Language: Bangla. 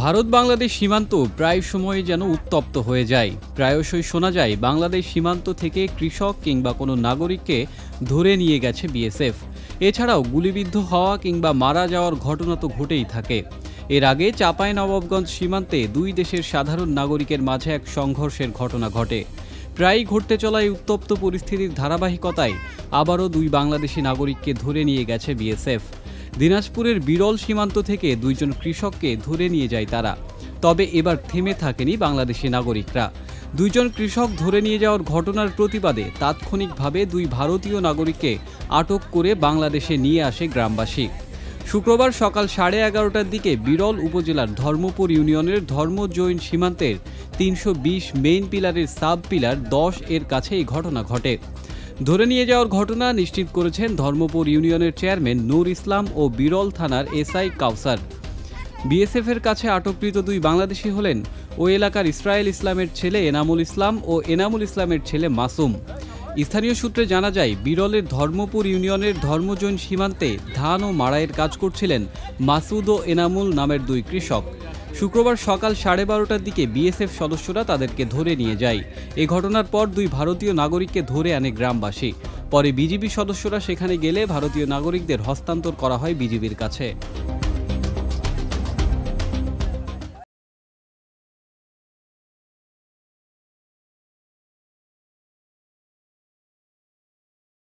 ভারত বাংলাদেশ সীমান্ত প্রায় সময় যেন উত্তপ্ত হয়ে যায়। প্রায়শই শোনা যায় বাংলাদেশ সীমান্ত থেকে কৃষক কিংবা কোনো নাগরিককে ধরে নিয়ে গেছে বিএসএফ। এছাড়াও গুলিবিদ্ধ হওয়া কিংবা মারা যাওয়ার ঘটনা তো ঘটেই থাকে। এর আগে চাঁপাইনবাবগঞ্জ সীমান্তে দুই দেশের সাধারণ নাগরিকের মাঝে এক সংঘর্ষের ঘটনা ঘটে। প্রায়ই ঘটতে চলা এই উত্তপ্ত পরিস্থিতির ধারাবাহিকতায় আবারও দুই বাংলাদেশি নাগরিককে ধরে নিয়ে গেছে বিএসএফ। দিনাজপুরের বিরল সীমান্ত থেকে দুইজন কৃষককে ধরে নিয়ে যায় তারা। তবে এবার থেমে থাকেনি বাংলাদেশি নাগরিকরা। দুইজন কৃষক ধরে নিয়ে যাওয়ার ঘটনার প্রতিবাদে তাৎক্ষণিকভাবে দুই ভারতীয় নাগরিককে আটক করে বাংলাদেশে নিয়ে আসে গ্রামবাসী। শুক্রবার সকাল 11:30টার দিকে বিরল উপজেলার ধর্মপুর ইউনিয়নের ধর্মজৈন সীমান্তের 320 মেইন পিলারের সাব পিলার 10 এর কাছে এই ঘটনা ঘটে। ধরে নিয়ে যাওয়ার ঘটনা নিশ্চিত করেছেন ধর্মপুর ইউনিয়নের চেয়ারম্যান নূর ইসলাম ও বিরল থানার এসআই কাউসার। বিএসএফের কাছে আটককৃত দুই বাংলাদেশি হলেন ওই এলাকার ইসরায়েল ইসলামের ছেলে এনামুল ইসলাম ও এনামুল ইসলামের ছেলে মাসুম। স্থানীয় সূত্রে জানা যায়, বিরলের ধর্মপুর ইউনিয়নের ধর্মজৈন সীমান্তে ধান ও মাড়াইয়ের কাজ করছিলেন মাসুদ ও এনামুল নামের দুই কৃষক। শুক্রবার সকাল 12:30টার দিকে বিএসএফ সদস্যরা তাদেরকে ধরে নিয়ে যায়। এ ঘটনার পর দুই ভারতীয় নাগরিককে ধরে আনে গ্রামবাসী। পরে বিজিবি সদস্যরা সেখানে গেলে ভারতীয় নাগরিকদের হস্তান্তর করা হয় বিজিবির কাছে।